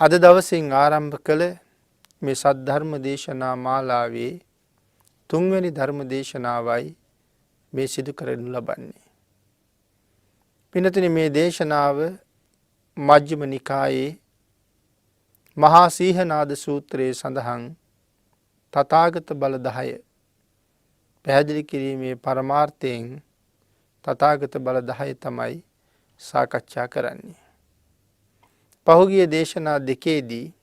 අද දවසින් ආරම්භ කළ මේ සද්ධර්ම දේශනා මාලාවේ තුන්වැනි ධර්ම දේශනාවයි මේ සිදු කරනු ලබන්නේ. පිනතුනි මේ දේශනාව මජ්ක්‍ධිම නිකායේ මහා සීහනාද සූත්‍රයේ සඳහන් තථාගත බල 10 පැහැදිලි කිරීමේ පරමාර්ථයෙන් තථාගත බල 10 තමයි සාකච්ඡා කරන්නේ. පහුගිය දේශනා දෙකේදී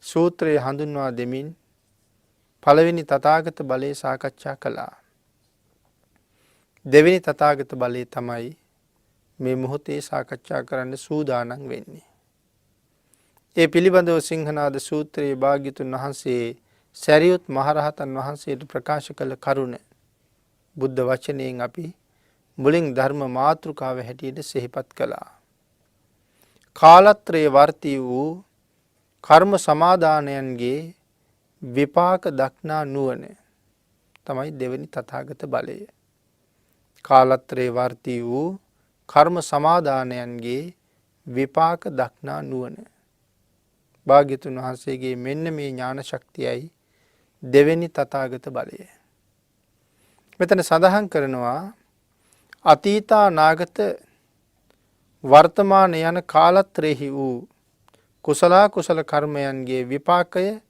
සූත්‍රය හඳුන්වා දෙමින් පළවෙනි තථාගත බලය සාකච්ඡා කළා. දෙවෙනි තථාගත බලය තමයි මේ මොහොතේ සාකච්ඡා කරන්න සූදානම් වෙන්නේ. ඒ පිළිබඳව සිංහනාද සූත්‍රයේ භාග්‍යතුන් වහන්සේ සරියුත් මහරහතන් වහන්සේට ප්‍රකාශ කළ කරුණ බුද්ධ වචනයෙන් අපි මුලින් ධර්ම මාතෘකාව හැටියට සිහිපත් කළා. කාලත්‍රයේ වර්ති වූ කර්ම සමාදානයන්ගේ විපාක දක්නා නුවණ තමයි දෙවෙනි තථාගත බලය. කාලත්‍රයේ වර්ති වූ කර්ම සමාදානයන්ගේ විපාක දක්නා නුවණ. භාග්‍යතුන් වහන්සේගේ මෙන්න මේ ඥාන ශක්තියයි දෙවෙනි තථාගත බලය. මෙතන සඳහන් කරනවා අතීතානාගත වර්තමාන යන කාලත්‍රයෙහි වූ කුසල කුසල කර්මයන්ගේ විපාකය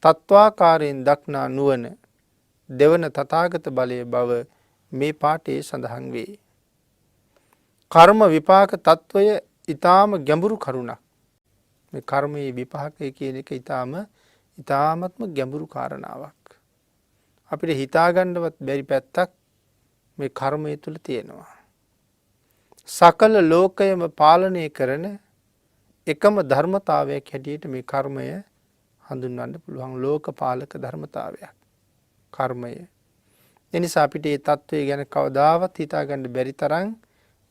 තත්වාකාරයෙන් දක්නා නුවණ දෙවන තථාගත බලයේ බව මේ පාඨයේ සඳහන් වේ. කර්ම විපාක తত্ত্বය ඊටාම ගැඹුරු කරුණක්. මේ කර්මයේ විපාකය කියන එක ඊටාමත්ම ගැඹුරු කාරණාවක්. අපිට හිතාගන්නවත් බැරි පැත්තක් මේ කර්මය තුල තියෙනවා. සකල ලෝකයම පාලනය කරන එකම ධර්මතාවයක් හැටියට මේ කර්මය හඳුන්වන්න පුළුවන්. ලෝකපාලක ධර්මතාවයක් කර්මය. එනිසා අපිට මේ தત્ත්වය ගැන කවදාවත් හිතාගන්න බැරි තරම්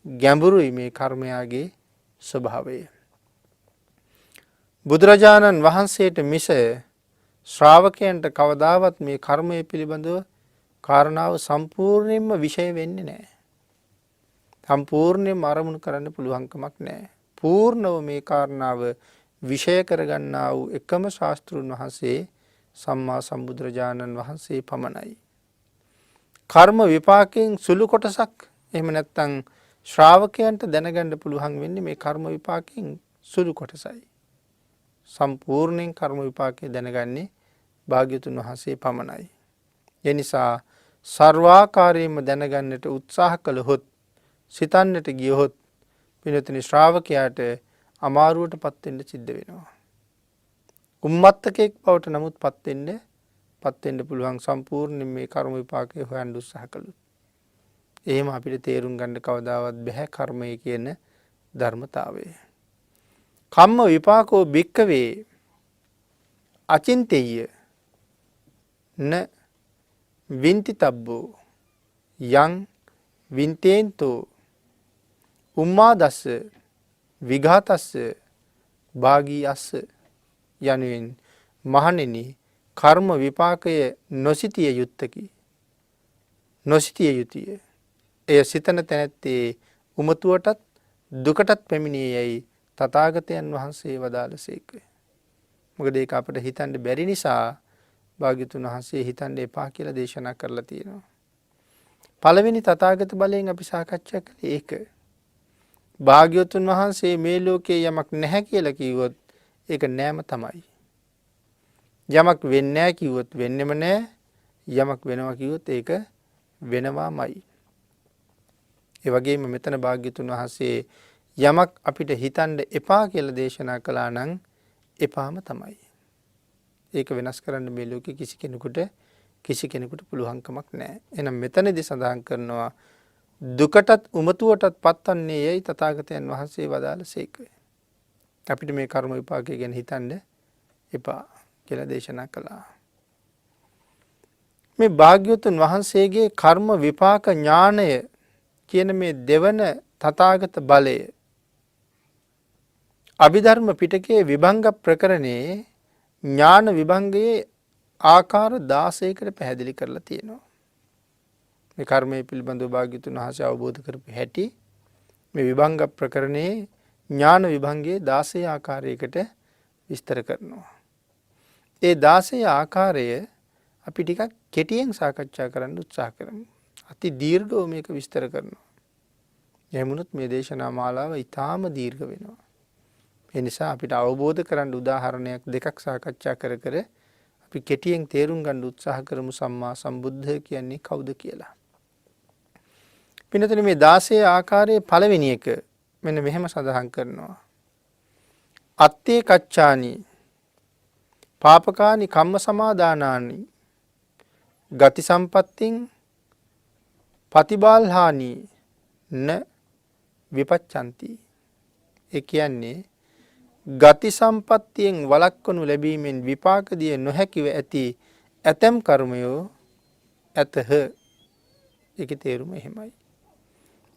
ගැඹුරුයි මේ කර්මයාගේ ස්වභාවය. බුදුරජාණන් වහන්සේට මිස ශ්‍රාවකයන්ට කවදාවත් මේ කර්මය පිළිබඳව කාරණාව සම්පූර්ණයෙන්ම විෂය වෙන්නේ නැහැ. සම්පූර්ණයෙන්ම අරමුණු කරන්න පුළුවන්කමක් නැහැ. පූර්ණව මේ කාරණාව විෂය කරගන්නා වූ එකම ශාස්ත්‍රුන් වහන්සේ සම්මා සම්බුදුරජාණන් වහන්සේ පමණයි. කර්ම විපාකයෙන් සුළු කොටසක් එහෙම නැත්නම් ශ්‍රාවකයන්ට දැනගන්න පුළුවන් වෙන්නේ මේ කර්ම විපාකයෙන් සුළු කොටසයි. සම්පූර්ණයෙන් කර්ම විපාකය දැනගන්නේ භාග්‍යතුන් වහන්සේ පමණයි. ඒ නිසා සර්වාකාරයෙන්ම දැනගන්නට උත්සාහ කළහොත් සිතන්නට ගියහොත් පින්වතුනි ශ්‍රාවකයාට අමාරුවටපත් වෙන්න සිද්ධ වෙනවා. උම්මත්තකෙක් බවට නමුත් පත් වෙන්න පුළුවන් සම්පූර්ණයෙන් මේ කර්ම විපාකය හොයන්න උත්සාහ කළොත්. එහෙම අපිට තේරුම් ගන්න කවදාවත් බැහැ කර්මය කියන ධර්මතාවය. කම්ම විපාකෝ භික්කවේ අචින්තේය න වින්තිතබ්බෝ යං වින්තේන්තෝ උම්මාදස්ස විඝාතස්ස භාගී අස්ස යනුවෙන් මහණෙනි කර්ම විපාකය නොසිතිය යුත්තකි. නොසිතිය යුතුය. එය සිතන තැනැත්තේ උමතුවටත් දුකටත් පැමිණියේයි තථාගතයන් වහන්සේ වදාළසේක. මොකද ඒක අපිට හිතන්න බැරි නිසා භාග්‍යතුන් වහන්සේ හිතන්න එපා කියලා දේශනා කරලා තියෙනවා. පළවෙනි තථාගත බලයෙන් අපි සාකච්ඡා කළේ ඒක. භාග්‍යවතුන් වහන්සේ මේ ලෝකේ යමක් නැහැ කියලා කිව්වොත් ඒක නෑම තමයි. යමක් වෙන්නේ නැහැ කිව්වොත් වෙන්නෙම නැහැ. යමක් වෙනවා කිව්වොත් ඒක වෙනවාමයි. ඒ වගේම මෙතන භාග්‍යතුන් වහන්සේ යමක් අපිට හිතන්න එපා කියලා දේශනා කළා නම් එපාම තමයි. ඒක වෙනස් කරන්න මේ ලෝකේ කිසි කෙනෙකුට පුළුවන්කමක් නැහැ. එහෙනම් මෙතනදී සඳහන් කරනවා දුකටත් උමතුවටත් පත්වන්නේ යයි තථාගතයන් වහන්සේ වදාළසේක. අපිට මේ කර්ම විපාකය ගැන හිතන්න එපා කියලා දේශනා කළා. මේ භාග්‍යවතුන් වහන්සේගේ කර්ම විපාක ඥානය කියන මේ දෙවන තථාගත බලය අභිධර්ම පිටකයේ විභංග ප්‍රකරණයේ ඥාන විභංගයේ ආකාර 16කට පැහැදිලි කරලා තියෙනවා. මේ කර්මය පිළිබඳව භාග්‍යවතුන් වහන්සේ අවබෝධ කරපු හැටි මේ විභංග ප්‍රකරණයේ ඥාන විභංගයේ 16 ආකාරයකට විස්තර කරනවා. ඒ 16 ආකාරය අපි ටිකක් කෙටියෙන් සාකච්ඡා කරන්න උත්සාහ කරමු. අති දීර්ඝව මේක විස්තර කරනවා. එහෙම වුණොත් මේ දේශනා මාලාව ඊටාම දීර්ඝ වෙනවා. ඒ නිසා අපිට අවබෝධ කරගන්න උදාහරණයක් දෙකක් සාකච්ඡා කර කර අපි කෙටියෙන් තේරුම් ගන්න උත්සාහ කරමු සම්මා සම්බුද්ධ කියන්නේ කවුද කියලා. පින්නතුනි මේ 16 ආකාරයේ පළවෙනි එක මෙන්න මෙහෙම සඳහන් කරනවා. අත්තේ කච්චානි පාපකානි කම්ම සමාදානානි ගති සම්පත්තින් පතිබාල්හානි න විපච්ඡන්ති. ඒ කියන්නේ ගති සම්පත්තියෙන් වළක්වනු ලැබීමෙන් විපාක දිය නොහැකිව ඇති ඇතම් කර්මයෝ ඇතහ. ඒකේ තේරුම එහෙමයි.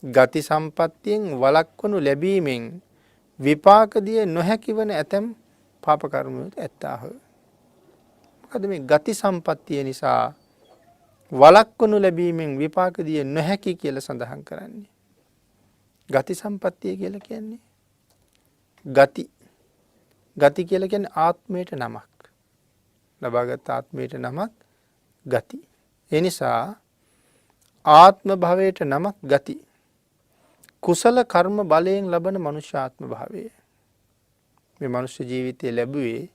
ගති සම්පත්තියෙන් වළක්වනු ලැබීමෙන් විපාක දිය නොහැකි වන ඇතම් පාප කර්මයෝ ඇත්තාහ. මොකද මේ ගති සම්පත්තිය නිසා වළක්වනු ලැබීමෙන් විපාක දිය නොහැකි කියලා සඳහන් කරන්නේ. ගති සම්පත්තිය කියලා කියන්නේ ගති කියලා කියන්නේ ආත්මයට නමක්. ලබාගත් ආත්මයට නමක් ගති. ඒ නිසා ආත්ම භවයට නමක් ගති. කුසල කර්ම බලයෙන් ලබන මනුෂ්‍ය ආත්ම භාවය. මේ මනුෂ්‍ය ජීවිතය ලැබුවේ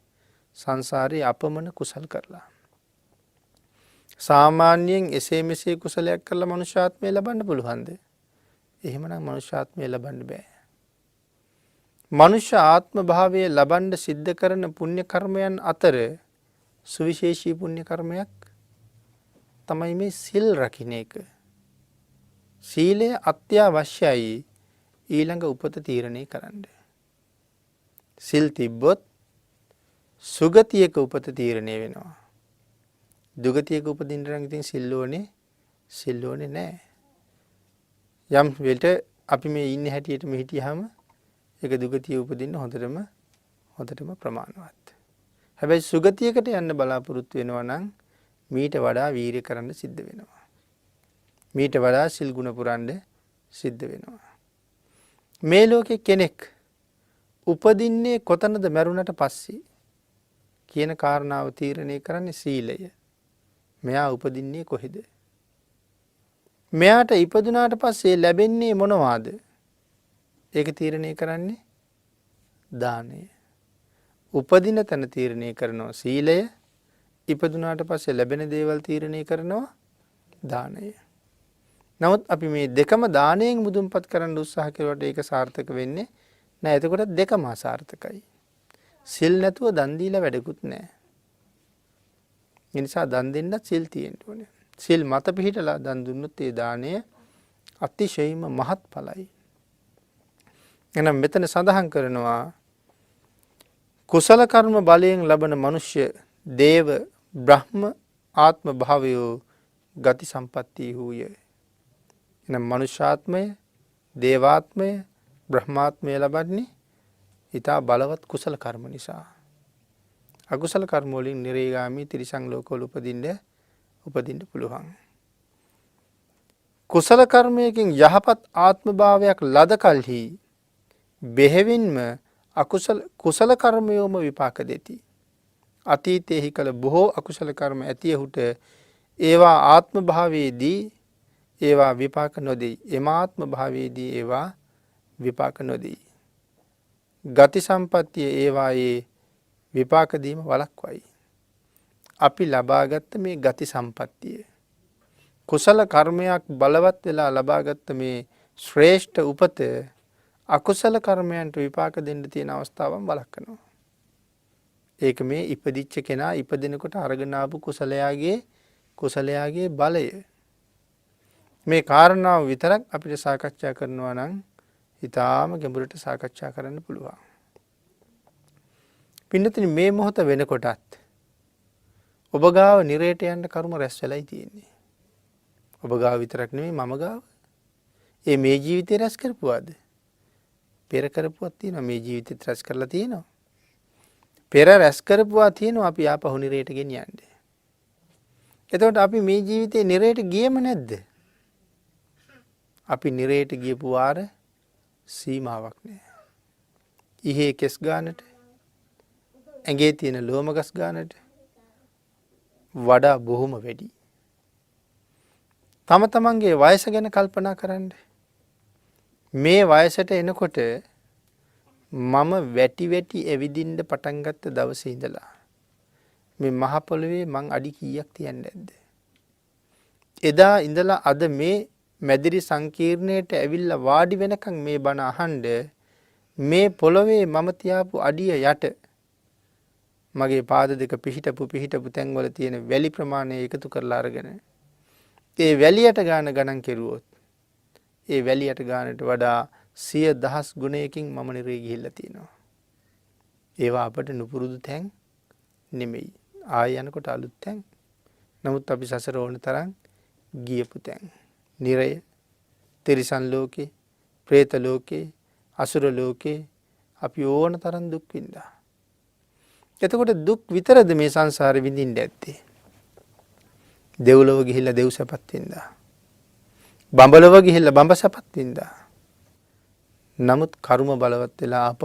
සංසාරයේ අපමණ කුසල් කරලා. සාමාන්‍යයෙන් එසේ මෙසේ කුසලයක් කරලා මනුෂ්‍ය ආත්මය ලබන්න පුළුවන්ද? එහෙමනම් මනුෂ්‍ය ආත්මය ලබන්න බෑ. මනුෂ්‍ය ආත්ම භාවය ලබන්න සිද්ධ කරන පුණ්‍ය කර්මයන් අතර සුවිශේෂී පුණ්‍ය කර්මයක් තමයි මේ සිල් රකින්න එක. සීලය අත්‍යවශ්‍යයි ඊළඟ උපත තීරණය කරන්න. සිල් තිබ්බොත් සුගතියක උපත තීරණය වෙනවා. දුගතියක උපදින්න නම් ඉතින් සිල් ඕනේ නැහැ. යම් වෙලට අපි මේ ඉන්නේ හැටියට මෙ හිටියාම ඒක දුගතිය උපදින්න හොඳටම ප්‍රමාණවත්. හැබැයි සුගතියකට යන්න බලාපොරොත්තු වෙනවා නම් මීට වඩා වීරිය කරන්න සිද්ධ වෙනවා. මීට වඩා සිල් ගුණ පුරන්න සිද්ධ වෙනවා. මේ ලෝකේ කෙනෙක් උපදින්නේ කොතනද මරුණට පස්සේ කියන කාරණාව තීරණය කරන්නේ සීලය. මෙයා උපදින්නේ කොහෙද? මෙයාට ඉපදුනාට පස්සේ ලැබෙන්නේ මොනවාද? ඒක තීරණය කරන්නේ දානය. උපදින තැන තීරණය කරනවා සීලය. ඉපදුනාට පස්සේ ලැබෙන දේවල් තීරණය කරනවා දානය. නමුත් අපි මේ දෙකම දානයෙන් මුදුන්පත් කරන්න උත්සාහ කරුවට ඒක සාර්ථක වෙන්නේ නැහැ. එතකොට දෙකම අසාර්ථකයි. සිල් නැතුව දන් දීලා වැඩකුත් නැහැ. ඒ නිසා දන් දෙන්නත් සිල් තියෙන්න ඕනේ. සිල් මත පිහිටලා දන් දුන්නොත් ඒ දාණය අතිශයින්ම මහත්ඵලයි. එහෙනම් මෙතන සඳහන් කරනවා කුසල කර්ම බලයෙන් ලබන මනුෂ්‍ය දේව බ්‍රහ්ම ආත්ම භාවයෝ ගති සම්පatti හූය. එහෙනම් මනුෂ්‍යාත්මය, දේවාත්මය, බ්‍රහ්මාත්මය ලබන්නේ ඊට බලවත් කුසල කර්ම නිසා. අකුසල කර්ම වලින් නිරේගාමී තිරිසන් ලෝකවල උපදින්න පුළුවන්. කුසල කර්මයකින් යහපත් ආත්ම භාවයක් ලද කලෙහි බෙහෙවින්ම කුසල කර්මයෝම විපාක දෙති. අතීතයේ කළ බොහෝ අකුසල කර්ම ඇතියහුට ඒවා ආත්ම භාවයේදී ඒවා විපාක නොදෙයි. එමාත්ම භාවයේදී ඒවා විපාක නොදෙයි. ගති සම්පත්තිය ඒවායේ විපාක දීම වළක්වයි. අපි ලබාගත්ත මේ ගති සම්පත්තිය කුසල කර්මයක් බලවත් වෙලා ලබාගත්ත මේ ශ්‍රේෂ්ඨ උපත අකුසල කර්මයන්ට විපාක දෙන්න තියෙන අවස්ථාවන් වළක්වනවා. ඒක මේ ඉපදිච්ච කෙනා ඉපදිනකොට අරගෙන ආපු කුසලයාගේ බලය. මේ කාරණාව විතරක් අපිට සාකච්ඡා කරනවා නම් ඊටාම ගැඹුරට සාකච්ඡා කරන්න පුළුවන්. පින්නතුනි මේ මොහොත වෙනකොටත් ඔබ ගාව නිරේට යන්න කර්ම රැස් වෙලයි තියෙන්නේ. ඔබ ගාව විතරක් නෙමෙයි මම ගාව. මේ ජීවිතේ රැස් කරපුවාද? පෙර කරපුවක් තියෙනවා. මේ ජීවිතෙත් රැස් කරලා තියෙනවා. පෙර රැස් කරපුවා තියෙනවා අපි ආපහු නිරේට ගෙනියන්නේ. එතකොට අපි මේ ජීවිතේ නිරේට ගියම නැද්ද? අපි නිරේට ගියපු වාර සීමාවක් නැහැ. ඉහේ කෙස් ගානට ඇඟේ තියෙන ලෝම ගස් ගන්නට වඩා බොහොම වැඩි. තම තමන්ගේ වයස ගැන කල්පනා කරන්න. මේ වයසට එනකොට මම වැටි වැටි ඇවිදින්න පටන් ගත්ත දවසේ ඉඳලා මේ මහ පොළවේ මං අඩි කීයක් තියන්නේ නැද්ද? එදා ඉඳලා අද මේ මැදිරි සංකීර්ණයට ඇවිල්ලා වාඩි වෙනකන් මේ බණ අහන්න මේ පොළවේ මම තියාපු අඩිය යට මගේ පාද දෙක පිහිටපු තැන්වල තියෙන වැලි ප්‍රමාණය එකතු කරලා අරගෙන ඒ වැලියට ගණන් කෙරුවොත් ඒ වැලියට ගානට වඩා 100,000 ගුණයකින් මම නිරේ ගිහිල්ලා තියෙනවා. ඒවා අපට නුපුරුදු තැන් නෙමෙයි. ආය යනකොට අලුත් තැන්. නමුත් අපි සසර ඕන තරම් ගියපු තැන්. නිරය, තිරිසන් ලෝකේ, പ്രേත ලෝකේ, අසුර ලෝකේ අපි ඕන තරම් දුක් විඳා. එතකොට දුක් විතරද මේ සංසාරේ විඳින්න ඇත්තේ? දෙව්ලොව ගිහිල්ලා දෙව් සැපත් විඳා. බඹලොව ගිහිල්ලා බඹ සැපත් විඳා. නමුත් කර්ම බලවත් වෙලා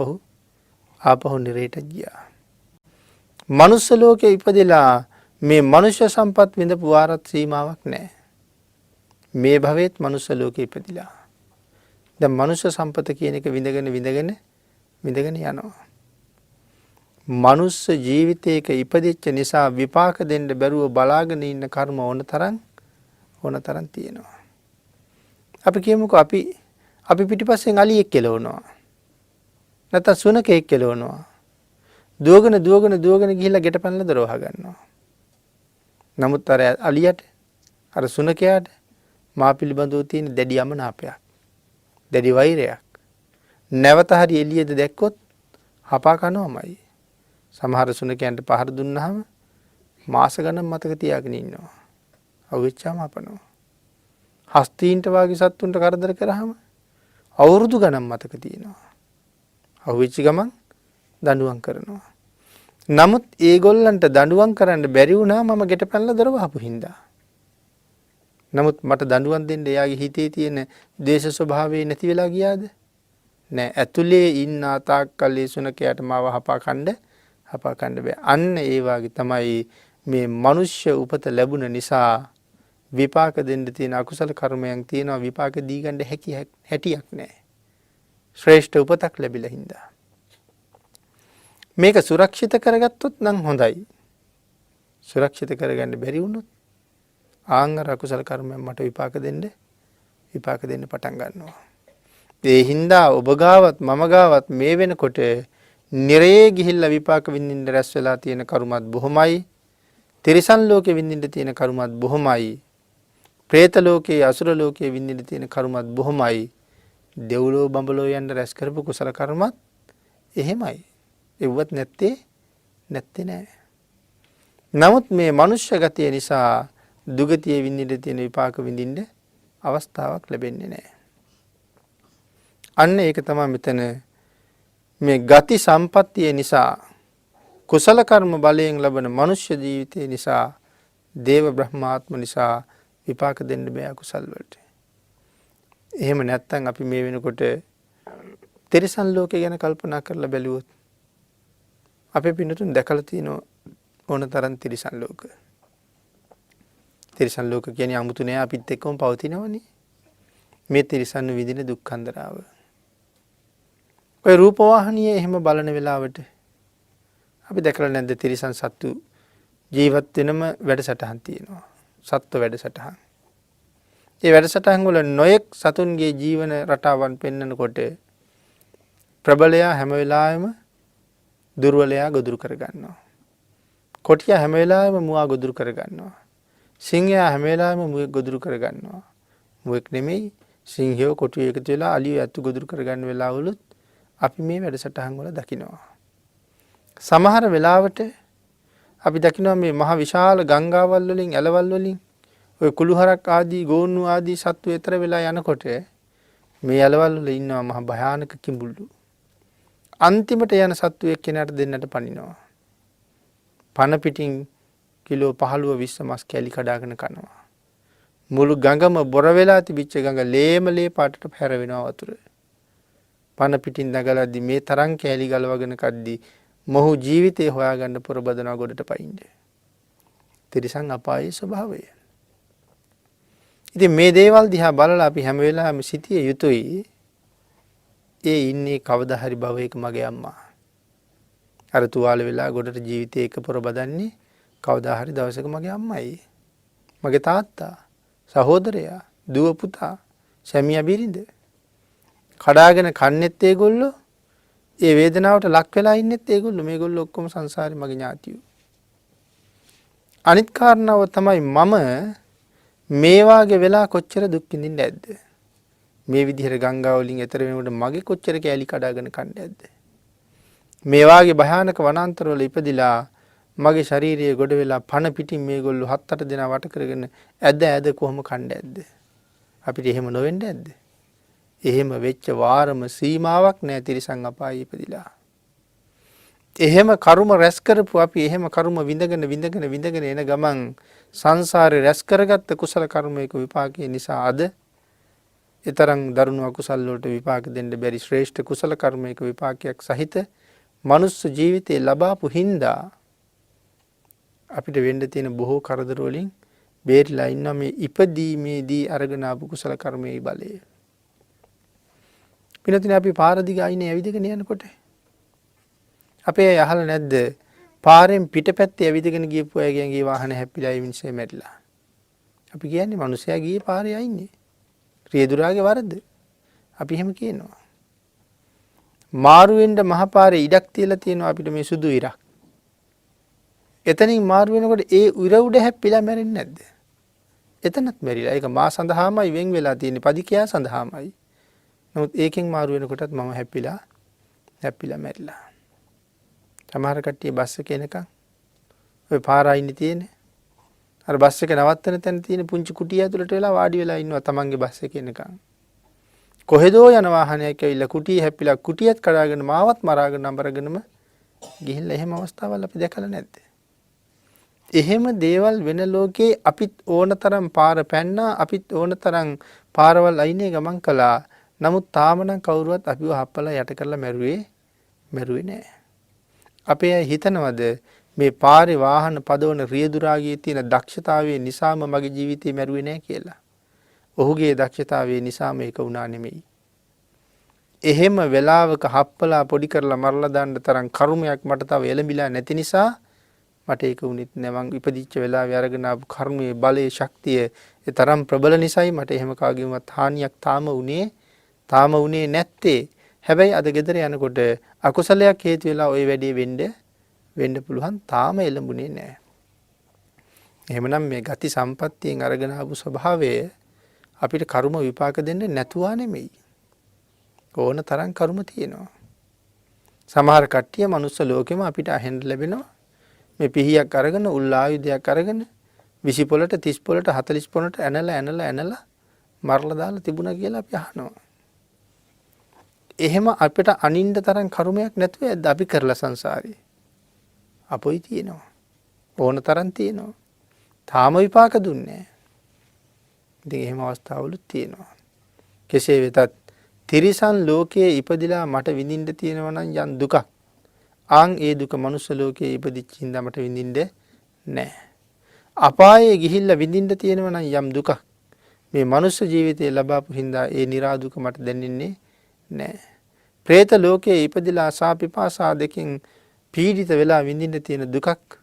ආපහු නිරේට ගියා. මනුස්ස ලෝකේ ඉපදෙලා මේ මනුෂ්‍ය සම්පත් විඳපු වාරත් සීමාවක් නැහැ. මේ භවෙත් මනුස්ස ලෝකේ ඉපදිලා. දැන් මනුෂ්‍ය සම්පත කියන එක විඳගෙන යනවා. මනුස්ස ජීවිතයක ඉපදිච්ච නිසා විපාක දෙන්න බැරුව බලාගෙන ඉන්න කර්ම ඕන තරම් තියෙනවා. අපි කියමුකෝ අපි පිටිපස්සෙන් අලියෙක් කෙලවනවා. නැත්නම් සුනකෙක් කෙලවනවා. දුවගෙන ගිහිල්ලා ගෙට පැනලා දරවහ ගන්නවා. නමුත් අර අලියට අර සුනකයාට මා පිළිබඳව තියෙන දැඩි අමනාපයක්, දැඩි වෛරයක්. නැවත හරි එළියද දැක්කොත් හපා කනවාමයි. සමහර සුනකයන්ට පහර දුන්නාම මාස ගණන් මතක තියාගෙන ඉන්නවා. අවුච්චාම අපනවා. හස්තීන්ට වාගේ සත්තුන්ට කරදර කරාම අවුරුදු ගණන් මතක තියෙනවා. අවුච්ච ගමන් දඬුවම් කරනවා. නමුත් ඒගොල්ලන්ට දඬුවම් කරන්න බැරි වුණා මම ගෙට පැනලා දරවහපු හින්දා. නමුත් මට දඬුවම් දෙන්න එයාගේ හිතේ තියෙන ද්වේෂ ස්වභාවය නැති වෙලා ගියාද? නෑ. ඇතුලේ ඉන්න තාක්කල් ඒ සුනකයාට මාව හපා කන්න බෑ. අන්න ඒ වගේ තමයි මේ මනුෂ්‍ය උපත ලැබුණ නිසා විපාක දෙන්න තියෙන අකුසල කර්මයන් තියෙනවා. විපාක දී ගන්න හැටියක් නෑ. ශ්‍රේෂ්ඨ උපතක් ලැබිලා හින්දා. මේක සුරක්ෂිත කරගත්තොත් නම් හොඳයි. සුරක්ෂිත කරගන්න බැරි වුණොත් ආංගර අකුසල කර්මයන් මට විපාක දෙන්න පටන් ගන්නවා. ඒ හින්දා ඔබ ගාවත් මම ගාවත් මේ වෙනකොට නිරේ ගිහිල්ලා විපාක විඳින්න රැස් වෙලා තියෙන කර්මත් බොහොමයි. තිරිසන් ලෝකේ විඳින්න තියෙන කර්මත් බොහොමයි. പ്രേත ලෝකේ අසුර ලෝකේ විඳින්න තියෙන කර්මත් බොහොමයි. දෙව්ලෝ බඹලෝ යන්න රැස් කරපු කුසල කර්මත් එහෙමයි. එව්වත් නැත්තේ නෑ. නමුත් මේ මනුෂ්‍ය ගතිය නිසා දුගතිය විඳින්න තියෙන විපාක විඳින්න අවස්ථාවක් ලැබෙන්නේ නෑ. අන්න ඒක තමයි මෙතන මේ ගති සම්පත්තිය නිසා කුසල කර්ම බලයෙන් ලබන මනුෂ්‍ය ජීවිතය නිසා දේව බ්‍රහ්මාත්ම නිසා විපාක දෙන්න බෑ කුසල් වලට. එහෙම නැත්නම් අපි මේ වෙනකොට තිරිසන් ලෝකය ගැන කල්පනා කරලා බැලුවොත් අපේ පින්නතුන් දැකලා තියෙන ඕන තරම් තිරිසන් ලෝක. තිරිසන් ලෝක කියන්නේ 아무තු නෑ අපිත් එක්කම පවතිනවනේ. මේ තිරිසන් විඳින දුක්ඛන්දරාව. ඔය රූපවාහිනිය එහෙම බලන වෙලාවට අපි දැකලා නැද්ද තිරිසන් සත්තු ජීවත් වෙනම වැඩසටහන් තියෙනවා. සත්ත්ව වැඩසටහන්. ඒ වැඩසටහන් වල නොයෙක් සතුන්ගේ ජීවන රටාවන් පෙන්වනකොට ප්‍රබලයා හැම වෙලාවෙම දුර්වලයා ගොදුරු කර ගන්නවා. කොටියා හැම වෙලාවෙම මුවා ගොදුරු කර ගන්නවා. සිංහයා හැම වෙලාවෙම මුවෙක් ගොදුරු කර ගන්නවා. මුවෙක් නෙමෙයි සිංහයෝ කොටියෝ එකතු වෙලා අලියෝ ඇත්තු ගොදුරු කර ගන්න වෙලාවලුත් අපි මේ වැඩසටහන් වල දකිනවා. සමහර වෙලාවට අපි දකිනවා මේ මහ විශාල ගංගාවල් වලින් ඇලවල් වලින් ඔය කුළුහරක් ආදී ගෝන්නු ආදී සත්තු ඈතර වෙලා යනකොට මේ ඇලවල් වල ඉන්නවා මහ භයානක කිඹුල්ලු. අන්තිමට යන සත්තු එක්කෙනාට දෙන්නට පනිනවා. පන පිටින් කිලෝ 15 20 මස් කැලි කඩාගෙන කනවා. මුළු ගඟම බොර වෙලා තිබිච්ච ගඟ ලේ පාටට පැහැර වෙනවා වතුර. පන පිටින් දඟලද්දි මේ තරම් කැලි ගලවගෙන කද්දි මොහු ජීවිතේ හොයාගන්න පුරබදනවා ගොඩට පයින්න. තිරිසන් අපායේ ස්වභාවය. ඉතින් මේ දේවල් දිහා බලලා අපි හැම වෙලාවෙම සිටිය යුතුයි. ඒ ඉන්නේ කවදා හරි භවයක මගේ අම්මා. අර තුවාල වෙලා ගොඩට ජීවිතේ එක පුරබදන්නේ කවදා හරි දවසක මගේ අම්මයි. මගේ තාත්තා, සහෝදරයා, දුව පුතා, සැමියා බිරිඳ. කඩාගෙන කන්නේත් ඒගොල්ලෝ. ඒ වේදනාවට ලක් වෙලා ඉන්නෙත් ඒගොල්ලෝ. මේගොල්ලෝ ඔක්කොම සංසාරේ මගේ ඥාතියෝ. අනිත් කාරණාව තමයි මම මේ වාගේ වෙලා කොච්චර දුක් විඳින්න ඇද්ද? මේ විදිහට ගංගා වලින් එතර වෙනකොට මගේ කොච්චර කෑලි කඩාගෙන කන්න ඇද්ද? මේ වාගේ භයානක වනාන්තරවල ඉපදිලා මගේ ශාරීරියේ ගොඩ වෙලා පණ පිටින් මේගොල්ලෝ 7-8 දෙනා වට කරගෙන ඇද කොහොම කන්න ඇද්ද? අපිට එහෙම නොවෙන්න ඇද්ද? එහෙම වෙච්ච වාරම සීමාවක් නැහැ තිරිසන් අපායේ ඉපදිලා. එහෙම කර්ම රැස් කරපු අපි එහෙම කර්ම විඳගෙන එන ගමන් සංසාරේ රැස් කරගත්ත කුසල කර්මයක විපාකයේ නිසා අද ඊතරම් දරුණු අකුසල් වලට විපාක දෙන්න බැරි ශ්‍රේෂ්ඨ කුසල කර්මයක විපාකයක් සහිත මනුස්ස ජීවිතේ ලබාපු හින්දා අපිට වෙන්න තියෙන බොහෝ කරදර වලින් බේරිලා ඉන්න මේ ඉපදීමේදී අරගෙන ආපු කුසල කර්මයේ බලය. පිනතිනේ අපි පාර දිග අයිනේ ඇවිදගෙන යනකොට අපේ අහලා නැද්ද පාරෙන් පිටපැත්තේ ඇවිදගෙන ගියපු අයගේ වාහන හැප්පිලා ඒ මිනිස්සේ මැරිලා. අපි කියන්නේ මිනිසයා ගියේ පාරේ අයිනේ. රියදුරාගේ වරද. අපි එහෙම කියනවා. මාරු වෙන්න මහ පාරේ ඉඩක් තියලා තියෙනවා අපිට මේ සුදු ඉරක්. එතනින් මාරු වෙනකොට ඒ ඉර උඩ හැප්පිලා මැරෙන්නේ නැද්ද? එතනත් මැරිලා. ඒක මා සඳහාමයි වෙන් වෙලා තියෙන්නේ. පදිකයා සඳහාමයි. නමුත් ඒකෙන් මාරු වෙනකොටත් මම හැප්පිලා මැරිලා. සමහර කට්ටිය බස් එකේ එනකන් ඔය පාර අයිනේ තියෙන්නේ. අර බස් එක නවත්තන තැන තියෙන පුංචි කුටිය ඇතුළට වෙලා වාඩි වෙලා ඉන්නවා තමන්ගේ බස් එකේ එනකන්. කොහෙදෝ යන වාහනයක් ඇවිල්ලා කුටිය හැප්පිලා කුටියත් කඩාගෙන මාවත් මරාගෙන අඹරගෙනම ගිහිල්ලා එහෙම අවස්ථාවල් අපි දැකලා නැද්ද? එහෙම දේවල් වෙන ලෝකේ අපිත් ඕනතරම් පාර පැන්නා අපිත් ඕනතරම් පාරවල් අයිනේ ගමන් කළා. නමුත් තාම නම් කවුරුවත් අපිව හප්පලා යට කරලා මැරුවේ නෑ. අපේ අය හිතනවද මේ පාරේ වාහන පදවන රියදුරාගේ තියෙන දක්ෂතාවය නිසාම මගේ ජීවිතේ මැරුවේ නෑ කියලා. ඔහුගේ දක්ෂතාවය නිසාම ඒක වුණා නෙමෙයි. එහෙම වෙලාවක හප්පලා පොඩි කරලා මරලා දාන්න තරම් කර්මයක් මට තව එළඹිලා නැති නිසා මට ඒක වුණෙත් නෑ. මං ඉපදිච්ච වෙලාවේ අරගෙන ආපු කර්මයේ බලයේ ශක්තිය ඒ තරම් ප්‍රබල නිසායි මට එහෙම කාගෙවත් හානියක් තාම උනේ නැත්තේ. හැබැයි අද ගෙදර යනකොට අකුසලයක් හේතු වෙලා ওই වැඩේ වෙන්න පුළුවන් තාම එළඹුණේ නැහැ. එහෙමනම් මේ ගති සම්පත්තියෙන් අරගෙන ආපු ස්වභාවය අපිට කර්ම විපාක දෙන්නේ නැතුවා නෙමෙයි. ඕන තරම් කර්ම තියෙනවා. සමහර කට්ටිය මනුස්ස ලෝකෙම අපිට අහෙන්න ලැබෙනවා. මේ පිහියක් අරගෙන උල් ආයුධයක් අරගෙන 20 පොළට 30 පොළට 40 පොළට ඇනලා මරලා දාලා තිබුණා කියලා අපි අහනවා. එහෙම අපිට අනින්න තරම් කර්මයක් නැතුව ඇද්ද අපි කරලා සංසාරේ? අපොයි තියෙනවා. ඕන තරම් තියෙනවා. තාම විපාක දුන්නේ නැහැ. ඉතින් එහෙම අවස්ථාවලුත් තියෙනවා. කෙසේ වෙතත් තිරිසන් ලෝකයේ ඉපදිලා මට විඳින්න තියෙනවා නම් යම් දුකක්. ඒ දුක මනුස්ස ලෝකයේ ඉපදිච්ච හින්දා මට විඳින්න නැහැ. අපායේ ගිහිල්ලා විඳින්න තියෙනවා නම් යම් දුකක්. මේ මනුස්ස ජීවිතේ ලබාපු හින්දා ඒ නිරා දුක මට දැනෙන්නේ නැහැ. പ്രേත ලෝකයේ ඉපදිලා ආසා පිපාසා දෙකෙන් පීඩිත වෙලා විඳින්න තියෙන දුකක්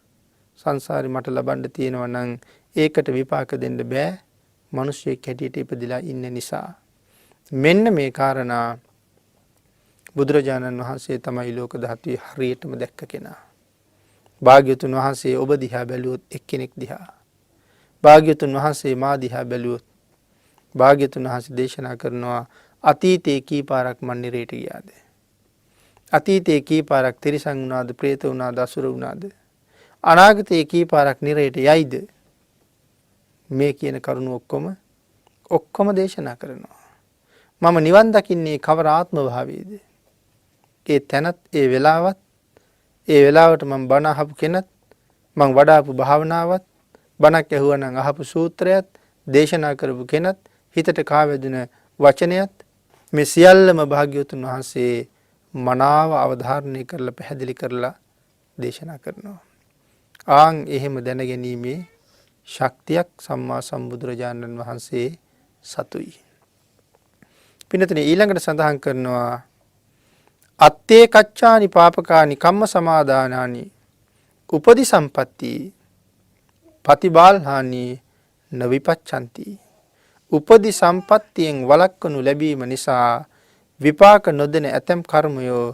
සංසාරේ මට ලබන්න තියෙනවා නම් ඒකට විපාක දෙන්න බෑ. මිනිස්සෙක් හැටියට ඉපදිලා ඉන්න නිසා. මෙන්න මේ කාරණා බුදුරජාණන් වහන්සේ තමයි ලෝක ධාතුවේ හරියටම දැක්ක කෙනා. භාග්‍යතුන් වහන්සේ ඔබ දිහා බැලුවොත් එක්කෙනෙක් දිහා. භාග්‍යතුන් වහන්සේ මා දිහා බැලුවොත් භාග්‍යතුන් වහන්සේ දේශනා කරනවා අතීතේ කී පාරක් මන් නිරේට ගියාද? අතීතේ කී පාරක් තිරිසන් වුණාද, പ്രേත වුණාද, අසුර වුණාද? අනාගතේ කී පාරක් නිරේට යයිද? මේ කියන කරුණු ඔක්කොම දේශනා කරනවා. මම නිවන් දකින්නේ කවර ආත්ම භාවයේද? ඒ තැනත් ඒ වෙලාවට මම බණ අහපු කෙනත් මම වඩාපු භාවනාවත් බණක් ඇහුවා නම් අහපු සූත්‍රයත් දේශනා කරපු කෙනත් හිතට කාවැදුන වචනයත් මේ සියල්ලම භාග්‍යවතුන් වහන්සේ මනාව අවධාරණය කරලා පැහැදිලි කරලා දේශනා කරනවා. ආන් එහෙම දැනගැනීමේ ශක්තියක් සම්මා සම්බුදුරජාණන් වහන්සේ සතුයි. පින්නතුනි ඊළඟට සඳහන් කරනවා අත්තේ කච්චානි පාපකානි කම්ම සමාදානානි උපදි සම්පatti පතිබාල්හානි නවිපච්ඡanti. උපදි සම්පත්තියෙන් වළක්වනු ලැබීම නිසා විපාක නොදෙන ඇතැම් කර්මයෝ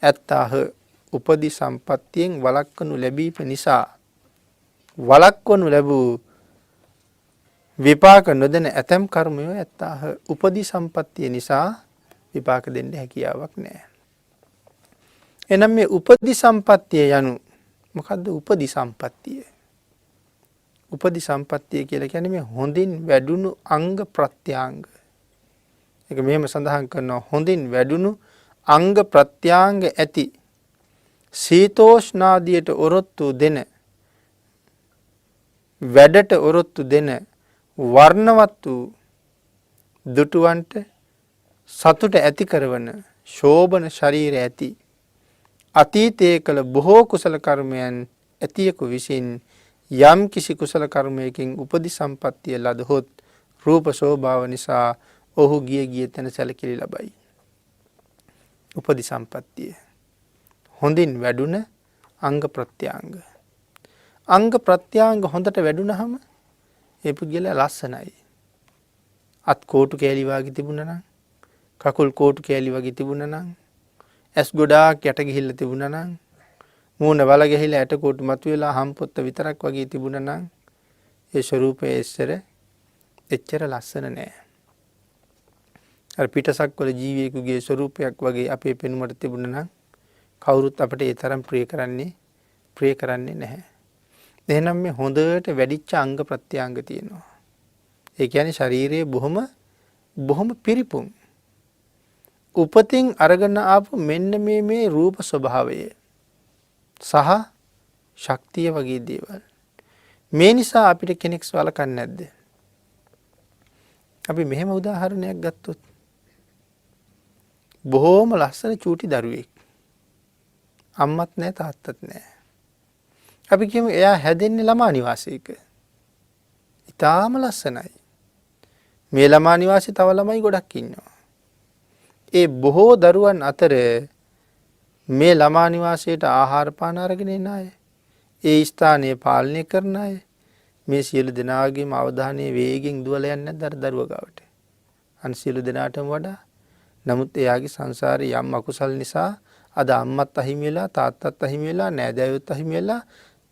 ඇත්තාහ. උපදි සම්පත්තියෙන් වළක්වනු ලැබීම නිසා වළක්වනු ලැබූ විපාක නොදෙන ඇතැම් කර්මයෝ ඇත්තාහ. උපදි සම්පත්තිය නිසා විපාක දෙන්න හැකියාවක් නැහැ. එනම් මේ උපදි සම්පත්තිය යනු මොකද්ද? උපදි සම්පත්තිය. උපදි සම්පත්තිය කියලා කියන්නේ මේ හොඳින් වැඩුණු අංග ප්‍රත්‍යාංග. ඒක මෙහෙම සඳහන් කරනවා හොඳින් වැඩුණු අංග ප්‍රත්‍යාංග ඇති සීතෝෂ්ණාදියට ඔරොත්තු දෙන වැඩට ඔරොත්තු දෙන වර්ණවත් වූ දුටුවන්ට සතුට ඇති කරවන ශෝභන ශරීර ඇති අතීතයේ කළ බොහෝ කුසල කර්මයන් ඇතියෙකු විසින් යම් කිසි කුසල කර්මයකින් උපදි සම්පත්තිය ලදහොත් රූප ශෝභාව නිසා ඔහු ගිය තැන සැලකිලි ලබයි. උපදි සම්පත්තිය හොඳින් වැඩුණ අංග ප්‍රත්‍යාංග. අංග ප්‍රත්‍යාංග හොඳට වැඩුණහම ඒ පුද්ගලයා ලස්සනයි. අත් කෝටු කෑලි වගේ තිබුණා නම්, කකුල් කෝටු කෑලි වගේ තිබුණා නම්, ඇස් ගොඩාක් යට ගිහිල්ලා තිබුණා නම්, මූණ වල ගිහිල්ලා ඇට කෝටු මතුවලා හම්පොත්ත විතරක් වගේ තිබුණා නම් ඒ ස්වරූපයේ එච්චර ලස්සන නෑ. අර පිටසක් වල ජීවියෙකුගේ ස්වරූපයක් වගේ අපේ පෙනුමට තිබුණා නම් කවුරුත් අපිට ඒ තරම් ප්‍රිය කරන්නේ නැහැ. එහෙනම් මේ හොඳට වැඩිච්ච අංග ප්‍රත්‍යංග තියෙනවා. ඒ කියන්නේ ශරීරයේ බොහොම පිරිපුන්. උපතින් අරගෙන ආපු මෙන්න මේ රූප ස්වභාවය සහ ශක්තිය වගේ දේවල්. මේ නිසා අපිට කෙනෙක් සලකන්නේ නැද්ද? අපි මෙහෙම උදාහරණයක් ගත්තොත් බොහොම ලස්සන චූටි දරුවෙක්. අම්මත් නැහැ තාත්තත් නැහැ. අපි කියමු එයා හැදෙන්නේ ළමා නිවාසයක. ඉතාම ලස්සනයි. මේ ළමා නිවාසයේ තව ළමයි ගොඩක් ඉන්නවා. ඒ බොහෝ දරුවන් අතර මේ ළමා නිවාසයට ආහාර පාන අරගෙන එන අය, ඒ ස්ථානය පාලනය කරන අය, මේ සියලු දෙනාගේම අවධානය වේගෙන් දුවලා යන්නේ නැද්ද අර දරුවා ගාවට? අන් සියලු දෙනාටම වඩා. නමුත් එයාගේ සංසාරේ යම් අකුසල් නිසා අද අම්මත් අහිමි වෙලා, තාත්තත් අහිමි වෙලා, නෑදෑයොත් අහිමි වෙලා,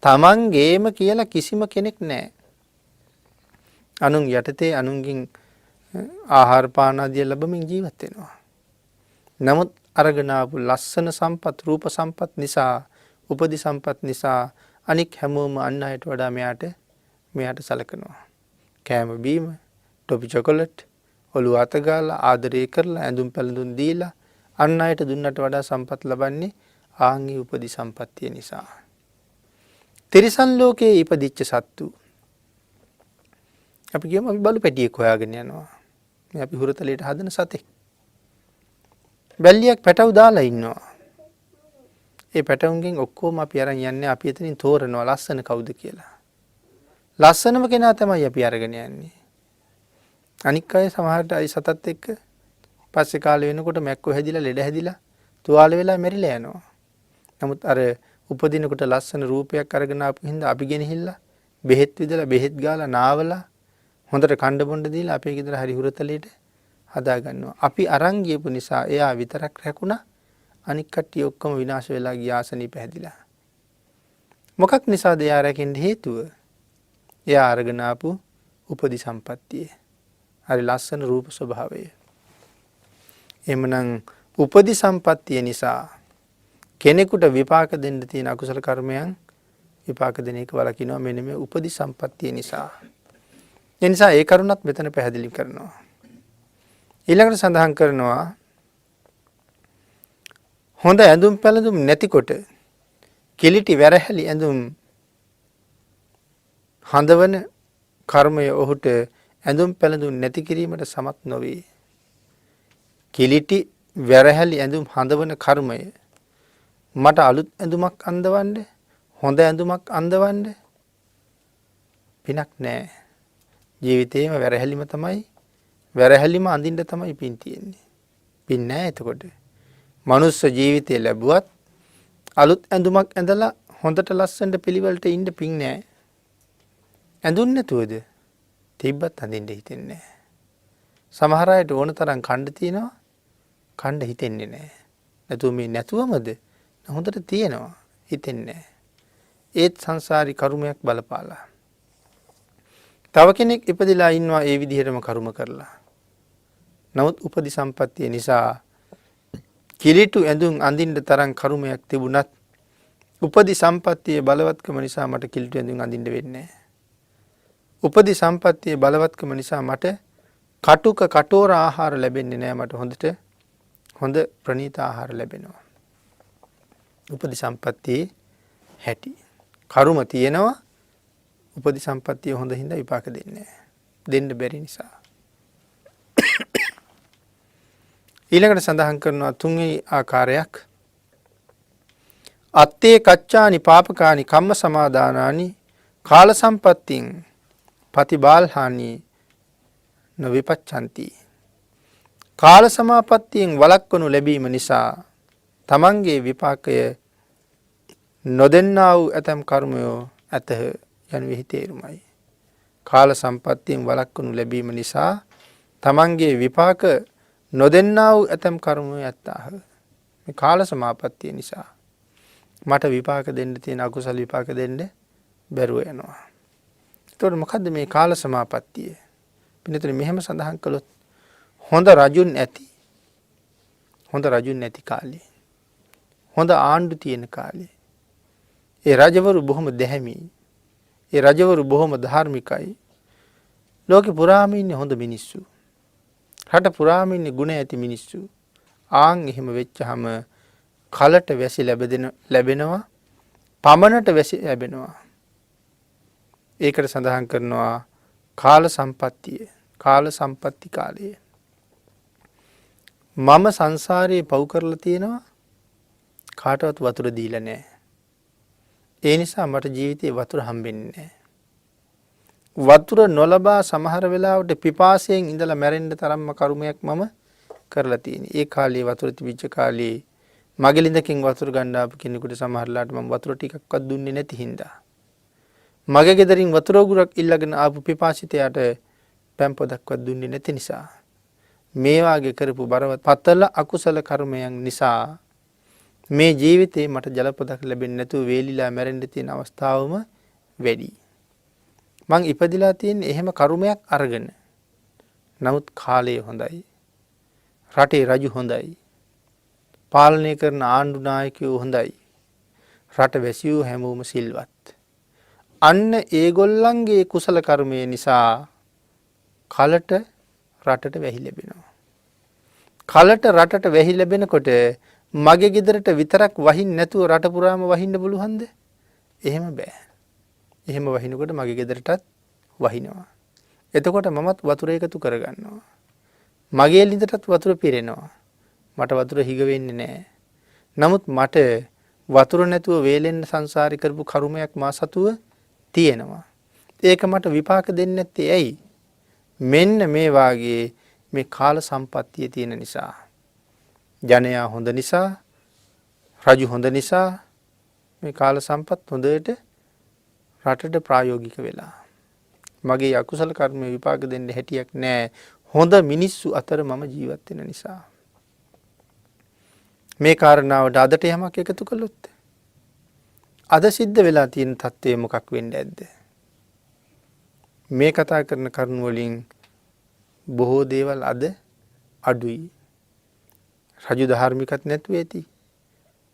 තමන්ගේම කියලා කිසිම කෙනෙක් නැහැ. අනුන් යටතේ අනුන්ගෙන් ආහාර පාන ආදිය ලැබමින් ජීවත් වෙනවා. නමුත් අරගෙන ආපු ලස්සන සම්පත්, රූප සම්පත් නිසා, උපදි සම්පත් නිසා අනික් හැමෝම අන් අයට වඩා මෙයාට සලකනවා. කෑම බීම, ටොපි චොකලට්, ඔළුව අත ගාලා ආදරය කරලා ඇඳුම් පැළඳුම් දීලා අන් අයට දුන්නට වඩා සම්පත් ලබන්නේ ආන්ගේ උපදි සම්පත්තිය නිසා. තිරිසන් ලෝකයේ ඉපදිච්ච සත්තු අපි කියමු අපි බලු පැටියෙක් හොයාගෙන යනවා. මේ අපි හුරතලයට හදන සතෙක්. බැල්ලියක් පැටව දාලා ඉන්නවා. ඒ පැටවුන්ගෙන් ඔක්කොම අපි අරන් යන්නේ අපි එතනින් තෝරනවා ලස්සන කවුද කියලා. ලස්සනම කෙනා තමයි අපි අරගෙන යන්නේ. අනික් අය සමහරට අය සතත් එක්ක පස්සේ කාලේ වෙනකොට මැක්කෝ හැදිලා ලෙඩ හැදිලා තුවාල වෙලා මැරිලා යනවා. නමුත් අර උපදිනකොට ලස්සන රූපයක් අරගෙන ආපු හින්දා අපි ගෙනහිල්ලා බෙහෙත් විදලා බෙහෙත් ගාලා නාවලා හොඳට කණ්ඩ බොණ්ඩ දීලා අපේ ගෙදර හරි හුරතලෙට හදා ගන්නවා. අපි අරන් ගියපු නිසා එයා විතරක් රැකුණා. අනික් කට්ටිය ඔක්කොම විනාශ වෙලා ගියා ආසනීප හැදිලා. මොකක් නිසාද එයා රැකෙන්න හේතුව? එයා අරගෙන ආපු උපදි සම්පත්තිය. හරි ලස්සන රූප ස්වභාවය. එමනම් උපදි සම්පත්තිය නිසා කෙනෙකුට විපාක දෙන්න තියෙන අකුසල කර්මයන් විපාක දෙන එක වලකිනවා මෙන්න මේ උපදි සම්පත්තිය නිසා. ඒ නිසා ඒ කරුණත් මෙතන පැහැදිලි කරනවා. ඊළඟට සඳහන් කරනවා හොඳ ඇඳුම් පැළඳුම් නැතිකොට කිලිටි වැරහැලි ඇඳුම් හඳවන කර්මය ඔහුට ඇඳුම් පැළඳුම් නැති කිරීමට සමත් නොවේ. කිලිටි වැරහැලි ඇඳුම් හඳවන කර්මය මට අලුත් ඇඳුමක් අඳවන්න, හොඳ ඇඳුමක් අඳවන්න පිනක් නැහැ. ජීවිතේම වැරහැලිම තමයි වැරහැලිම අඳින්න තමයි පින් තියෙන්නේ. පින් නැහැ එතකොට. මනුස්ස ජීවිතය ලැබුවත් අලුත් ඇඳුමක් ඇඳලා හොඳට ලස්සනට පිළිවෙලට ඉන්න පින් නැහැ. ඇඳුම් නැතුවද තිබ්බත් අඳින්න හිතෙන්නේ නැහැ. සමහර අයට ඕන තරම් කණ්ඩ තියෙනවා කණ්ඩ හිතෙන්නේ නැහැ. නැතුව මේ නැතුවමද හොඳට තියෙනවා හිතෙන්නේ නැහැ. ඒත් සංසාරි කර්මයක් බලපාලා. තව කෙනෙක් ඉපදිලා ඉන්නවා ඒ විදිහටම කර්ම කරලා. නමුත් උපදි සම්පත්තිය නිසා කිලිටු ඇඳුම් අඳින්න තරම් කර්මයක් තිබුණත් උපදි සම්පත්තියේ බලවත්කම නිසා මට කිලිටු ඇඳුම් අඳින්න වෙන්නේ නැහැ. උපදි සම්පත්තියේ බලවත්කම නිසා මට කටුක කටෝර ආහාර ලැබෙන්නේ නැහැ. මට හොඳ ප්‍රණීත ආහාර ලැබෙනවා. උපදි සම්පත්තියේ හැටි. කර්ම තියෙනවා. උපදි සම්පත්තිය හොඳ හින්දා විපාක දෙන්නේ නැහැ. දෙන්න බැරි නිසා. ඊළඟට සඳහන් කරනවා තුන්වෙනි ආකාරයක්. අත්තේ කච්චානි පාපකානි කම්ම සමාදානානි කාල සම්පත්තින් පතිබාල්හානි නොවිපච්ඡන්ති. කාල සමාපත්තියෙන් වළක්වනු ලැබීම නිසා තමන්ගේ විපාකය නොදෙන්නා වූ ඇතම් කර්මයෝ ඇතහ යනුවෙහි තේරුමයි. කාල සම්පත්තියෙන් වළක්වනු ලැබීම නිසා තමන්ගේ විපාක නොදෙන්නා වූ ඇතම් කර්මයෝ ඇත්තාහ. මේ කාල සමාපත්තිය නිසා මට විපාක දෙන්න තියෙන අකුසල විපාක දෙන්න බැරුව යනවා. එතකොට මොකද්ද මේ කාල සමාපත්තිය? පින්නතුනි මෙහෙම සඳහන් කළොත් හොඳ රජුන් නැති කාලේ. හොඳ ආණ්ඩු තියෙන කාලේ. ඒ රජවරු බොහොම දැහැමි. ඒ රජවරු බොහොම ධාර්මිකයි. ලෝකෙ පුරාම ඉන්නේ හොඳ මිනිස්සු. රට පුරාම ඉන්නේ ගුණ ඇති මිනිස්සු. ආන් එහෙම වෙච්චහම කලට වැසි ලැබෙනවා. පමණට වැසි ලැබෙනවා. ඒකට සඳහන් කරනවා කාල සම්පත්තිය. කාල සම්පත්ති කාලය. මම සංසාරයේ පව් කරලා තියෙනවා කාටවත් වතුර දීලා නැහැ. ඒ නිසා මට ජීවිතේ වතුර හම්බෙන්නේ නැහැ. වතුර නොලබා සමහර වෙලාවට පිපාසයෙන් ඉඳලා මැරෙන්න තරම්ම කර්මයක් මම කරලා තියෙනවා. ඒ කාලේ වතුර තිබිච්ච කාලේ මගේ ළිඳකින් වතුර ගන්න ආපු කෙනෙකුට සමහරලාට මම වතුර ටිකක්වත් දුන්නේ නැති හින්දා මගේ ගෙදරින් වතුර උගුරක් ඉල්ලගෙන ආපු පිපාසිතයාට පැම් පොදක්වත් දුන්නේ නැති නිසා මේ වාගේ කරපු බරවත් පතල අකුසල කර්මයන් නිසා මේ ජීවිතේ මට ජල පොදක් ලැබෙන්නේ නැතුව වේලිලා මැරෙන්න තියෙන අවස්ථාවම වැඩි. මං ඉපදිලා තියෙන්නේ එහෙම කර්මයක් අරගෙන. නමුත් කාලය හොඳයි. රටේ රජු හොඳයි. පාලනය කරන ආණ්ඩු නායකයෝ හොඳයි. රට වැසියෝ හැමෝම සිල්වත්. අන්න ඒගොල්ලන්ගේ කුසල කර්මය නිසා කලට රටට වැහි ලැබෙනවා. කලට රටට වැහි ලැබෙනකොට මගේ ගෙදරට විතරක් වහින්න නැතුව රට පුරාම වහින්න පුළුවන්ද? එහෙම බෑ. එහෙම වහිනකොට මගේ ගෙදරටත් වහිනවා. එතකොට මමත් වතුර එකතු කරගන්නවා. මගේ ළිඳටත් වතුර පිරෙනවා. මට වතුර හිග වෙන්නේ නැහැ. නමුත් මට වතුර නැතුව වේලෙන්න සංසාරේ කරපු කර්මයක් මා සතුව තියෙනවා. ඒක මට විපාක දෙන්නේ නැත්තේ ඇයි? මෙන්න මේ වාගේ මේ කාල සම්පත්තිය තියෙන නිසා. ජනයා හොඳ නිසා, රජු හොඳ නිසා මේ කාල සම්පත් හොඳට රටට ප්‍රායෝගික වෙලා. මගේ අකුසල කර්ම විපාක දෙන්න හැටියක් නැහැ. හොඳ මිනිස්සු අතර මම ජීවත් වෙන නිසා. මේ කාරණාවට අදට යමක් එකතු කළොත් අද සිද්ධ වෙලා තියෙන තත්ත්වය මොකක් වෙන්නේ ඇද්ද? මේ කතා කරන කරුණු වලින් බොහෝ දේවල් අද අඩුයි. රජු ධාර්මිකත් නැතුව ඇති.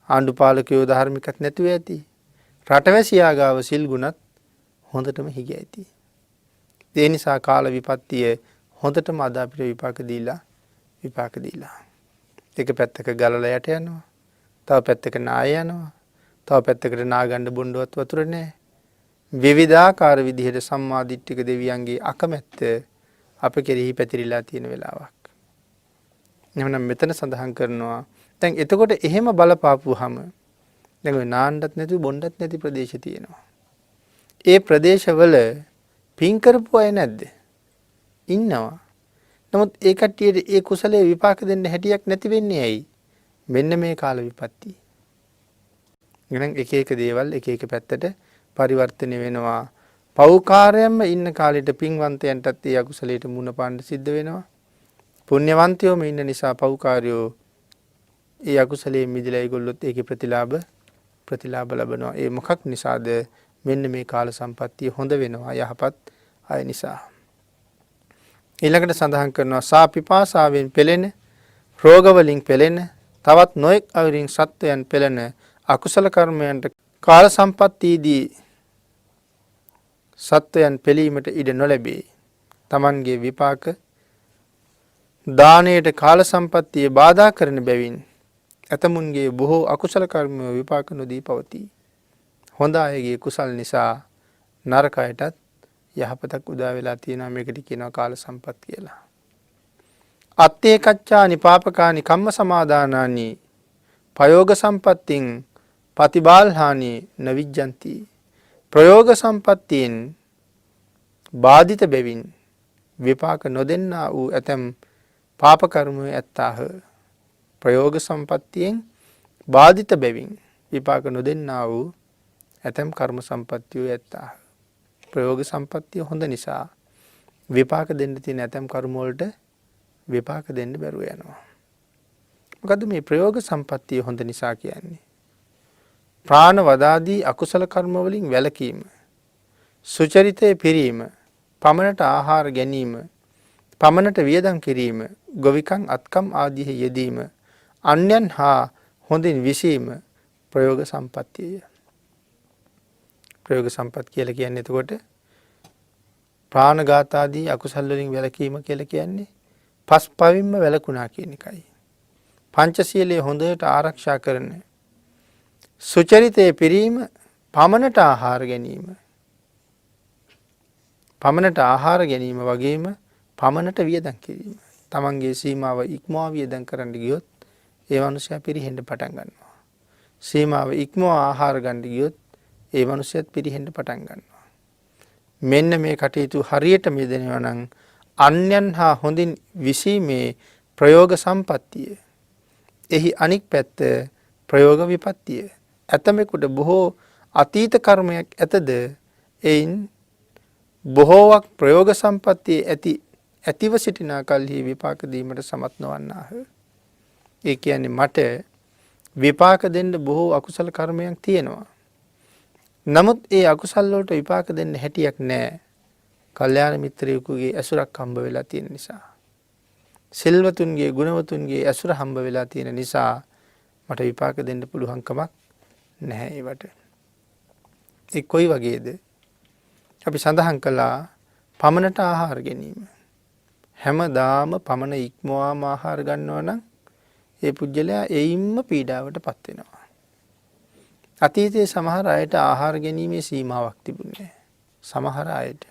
ආණ්ඩු පාලකයෝ ධාර්මිකත් නැතුව ඇති. රටවැසියා ගාව සිල් ගුණත් හොඳටම හිග ඇති. ඒ නිසා කාල විපත්තිය හොඳටම අද අපිට විපාක දීලා. එක පැත්තක ගලලා යට යනවා. තව පැත්තක නාය යනවා. තව පැත්තකට නාගන්න බොණ්ඩවත් වතුර නැහැ. විවිධාකාර විදිහට සම්මා දිට්ඨික දෙවියන්ගේ අකමැත්ත අප කෙරෙහි පැතිරිලා තියෙන වෙලාවක්. එහෙනම් මෙතන සඳහන් කරනවා දැන් එතකොට එහෙම බලපාපුවාම දැන් ඔය නාන්නත් නැතුව බොන්නත් නැති ප්‍රදේශ තියෙනවා. ඒ ප්‍රදේශවල පින් කරපු අය නැද්ද? ඉන්නවා. නමුත් ඒ කට්ටියට ඒ කුසලයේ විපාක දෙන්න හැටියක් නැති වෙන්නේ ඇයි? මෙන්න මේ කාල විපත්ති. එහෙනම් එක එක දේවල් එක එක පැත්තට පරිවර්තනය වෙනවා. පෞකාරයෙන්ම ඉන්න කාලෙට පින්වන්තයන්ටත් ඒ අකුසලයට මුණ පාන්න සිද්ධ වෙනවා. පුණ්‍යවන්තයෝම ඉන්න නිසා පෞකාරයෝ ඒ අකුසලයේ මිදලා ඒගොල්ලොත් ඒකේ ප්‍රතිලාභ ලබනවා. ඒ මොකක් නිසාද? මෙන්න මේ කාල සම්පත්තිය හොඳ වෙනවා යහපත් අය නිසා. ඊළඟට සඳහන් කරනවා සා පිපාසාවෙන් පෙළෙන, රෝග වලින් පෙළෙන, තවත් නොයෙක් අයුරින් සත්වයන් පෙළෙන අකුසල කර්මයන්ට කාල සම්පත්තියේදී සත්වයන් පෙළීමට ඉඩ නොලැබේ. Tamanගේ විපාක දානයට කාල සම්පත්තිය බාධා කරන බැවින් ඇතමුන්ගේ බොහෝ අකුසල කර්ම විපාක නොදී පවතී. හොඳ අයගේ කුසල් නිසා නරක අයටත් යහපතක් උදා වෙලා තියෙනවා. මේකට කියනවා කාල සම්පත් කියලා. අත්තේ කච්චානි පාපකානි කම්ම සමාදානානි ප්‍රයෝග සම්පත්තින් පතිබාල්හානි නවිජ්ජಂತಿ. ප්‍රයෝග සම්පත්තියෙන් බාධිත බැවින් විපාක නොදෙන්නා වූ ඇතැම් පාප කර්ම ඇත්තාහ. ප්‍රයෝග සම්පත්තියෙන් බාධිත බැවින් විපාක නොදෙන්නා වූ ඇතැම් කර්ම සම්පත්තිය ඇත්තාහ. ප්‍රයෝග සම්පත්තිය හොඳ නිසා විපාක දෙන්න තියෙන ඇතැම් කර්ම වලට විපාක දෙන්න බැරුව යනවා. මොකද්ද මේ ප්‍රයෝග සම්පත්තිය හොඳ නිසා කියන්නේ? ප්‍රාණ වදාදී අකුසල කර්ම වලින් වැළකීම, සුචරිතය පිරීම, පමණට ආහාර ගැනීම, පමණට වියදම් කිරීම, ගොවිකම් අත්කම් ආදී යෙදීම, අන්‍යයන් හා හොඳින් විසීම ප්‍රයෝග සම්පත්තියය. ප්‍රයෝග සම්පත් කියලා කියන්නේ එතකොට ප්‍රාණඝාත ආදී අකුසල වලින් වැළකීම කියලා කියන්නේ පස්පවින්ම වැළකුණා කියන එකයි. පංචශීලයේ හොඳට ආරක්ෂා කරන, සුචරිතයේ පිරීම, පමණට ආහාර ගැනීම, පමණට ආහාර ගැනීම වගේම පමණට වියදම් කිරීම. තමන්ගේ සීමාව ඉක්මවා වියදම් කරන්න ගියොත් ඒ මනුස්සයා පිරිහෙන්න පටන් ගන්නවා. සීමාව ඉක්මවා ආහාර ගන්න ගියොත් ඒ මනුස්සයත් පිරිහෙන්න පටන් ගන්නවා. මෙන්න මේ කටයුතු හරියට මෙදෙනවා නම් අන්‍යයන් හා හොඳින් විසීමේ ප්‍රයෝග සම්පත්තිය. එහි අනික් පැත්ත ප්‍රයෝග විපත්තිය. ඇතමෙකුට බොහෝ අතීත කර්මයක් ඇතද එයින් බොහෝවක් ප්‍රයෝග සම්පත්තිය ඇතිව සිටිනා කල්හි විපාක දීමට සමත් නොවන්නාහ. ඒ කියන්නේ මට විපාක දෙන්න බොහෝ අකුසල කර්මයක් තියෙනවා. නමුත් ඒ අකුසල් වලට විපාක දෙන්න හැටියක් නැහැ. කල්යාණ මිත්‍රයෙකුගේ ඇසුරක් හම්බ වෙලා තියෙන නිසා. සිල්වතුන්ගේ ගුණවතුන්ගේ ඇසුර හම්බ වෙලා තියෙන නිසා මට විපාක දෙන්න පුළුවන් කමක් නැහැ ඒවට. ඒ කොයි වගේද? අපි සඳහන් කළා පමණට ආහාර ගැනීම. හැමදාම පමණ ඉක්මවාම ආහාර ගන්නවා නම් ඒ පුජ්‍යලයා එයින්ම පීඩාවට පත් වෙනවා. අතීතයේ සමහර අයට ආහාර ගැනීමේ සීමාවක් තිබුණේ නැහැ. සමහර අයට.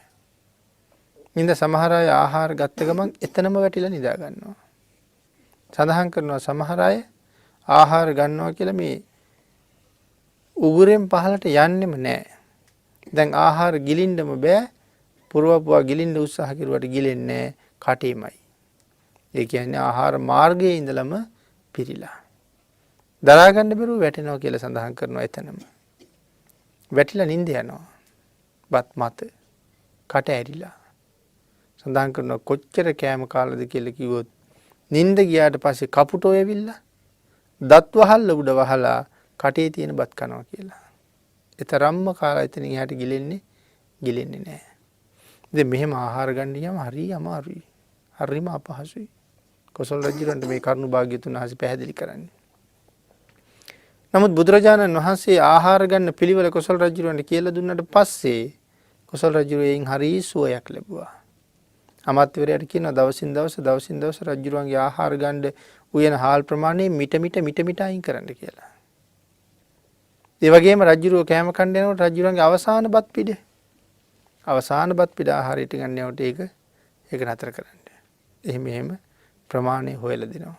ඉතින් සමහර අය ආහාර ගත්ත ගමන් එතනම වැටිලා නිදා ගන්නවා. සඳහන් කරනවා සමහර අය ආහාර ගන්නවා කියලා මේ උගුරෙන් පහළට යන්නෙම නැහැ. දැන් ආහාර ගිලින්නම බෑ. පුරවපුවා ගිලින්න උත්සාහ කරුවට ගිලෙන්නේ නැහැ. කටේමයි. ඒ කියන්නේ ආහාර මාර්ගයේ ඉඳලම පිරීලා. දරා ගන්න බැරුව වැටෙනවා කියලා සඳහන් කරනවා එතනම. වැටිලා නිින්ද යනවා. බත් මත කට ඇරිලා. සඳහන් කරනවා කොච්චර කෑම කාලද කියලා කිව්වොත් නිින්ද ගියාට පස්සේ කපුටෝ ඇවිල්ලා දත් වහල්ල උඩ වහලා කටේ තියෙන බත් කනවා කියලා. ඒතරම්ම කාලා එතනින් එහාට ගිලෙන්නේ නැහැ. ඉතින් මෙහෙම ආහාර ගන්න ගියාම හරි අමාරුයි. හරිම අපහසුයි. කොසල් රජුන්ට මේ කරුණු භාග්‍යතුන් වහන්සේ පැහැදිලි කරන්නේ. නමුත් බුදුරජාණන් වහන්සේ ආහාර ගන්න පිළිවෙල කොසල් රජුන්ට කියලා දුන්නාට පස්සේ කොසල් රජු එයින් හරි සුවයක් ලැබුවා. අමාත්‍යවරයාට කියනවා දවසින් දවස රජුන්ගේ ආහාර ගන්න උයන හාල් ප්‍රමාණය මිට අයින් කරන්න කියලා. ඒ වගේම රජුරෝ කෑම කන්න යනකොට රජුන්ගේ අවසාන බත් පිඩ ආහාරයට ගන්න යනකොට ඒක නතර කරන්න. එහෙම ප්‍රමාණය හොයලා දෙනවා.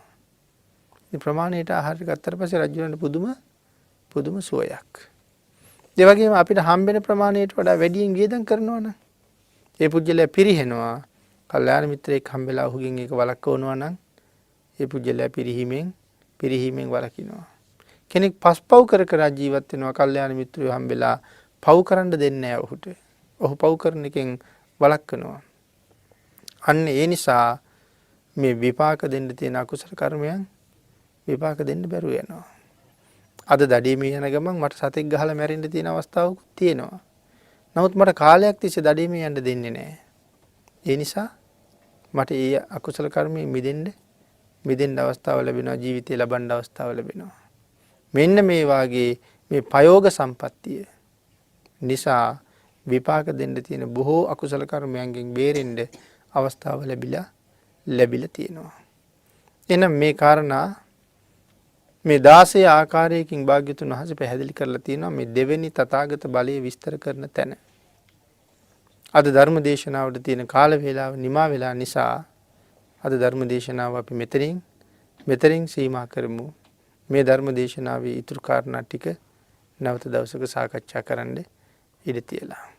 මේ ප්‍රමාණයට ආහාර ගත්තට පස්සේ රජුන්ට පුදුම පුදුම සුවයක්. ඒ වගේම අපිට හම්බෙන ප්‍රමාණයට වඩා වැඩියෙන් වියදම් කරනවා නම් ඒ පුජ්‍යලයා පිරිහෙනවා. කල්යාණ මිත්‍රයෙක් හම්බෙලා ඔහුගෙන් ඒක වළක්වනවා නම් ඒ පුජ්‍යලයා පිරිහීමෙන් වළකිනවා. කෙනෙක් පස්පව් කර කර ජීවත් වෙනවා. කල්යාණ මිත්‍රයෝ හම්බෙලා පව් කරන්න දෙන්නේ නැහැ ඔහුට. ඔහු පව් කරන එකෙන් වළක්වනවා. අන්න ඒ නිසා මේ විපාක දෙන්න තියෙන අකුසල කර්මයන් විපාක දෙන්න බැරුව යනවා. අද දඩේමේ යන ගමන් මට සතෙක් ගහලා මැරෙන්න තියෙන අවස්ථාවකුත් තියෙනවා. නමුත් මට කාලයක් තිස්සේ දඩේමේ යන්න දෙන්නේ නැහැ. ඒ නිසා මට ඒ අකුසල කර්මයෙන් මිදෙන්න අවස්ථාව ලැබෙනවා. ජීවිතය ලබන්න අවස්ථාව ලැබෙනවා. මෙන්න මේ වාගේ මේ ප්‍රයෝග සම්පත්තිය නිසා විපාක දෙන්න තියෙන බොහෝ අකුසල කර්මයන්ගෙන් බේරෙන්න අවස්ථාව ලැබිලා තියෙනවා. එහෙනම් මේ කාරණා මේ 16 ආකාරයකින් භාග්‍යතුන් වහන්සේ පැහැදිලි කරලා තියෙනවා මේ දෙවෙනි තථාගත බලය විස්තර කරන තැන. අද ධර්ම දේශනාවට තියෙන කාල වේලාව නිමා වෙලා නිසා අද ධර්ම දේශනාව අපි මෙතනින් සීමා කරමු. මේ ධර්ම දේශනාවේ ඊතුරු කාරණා ටික නැවත දවසක සාකච්ඡා කරන්න ඉඩ තියලා.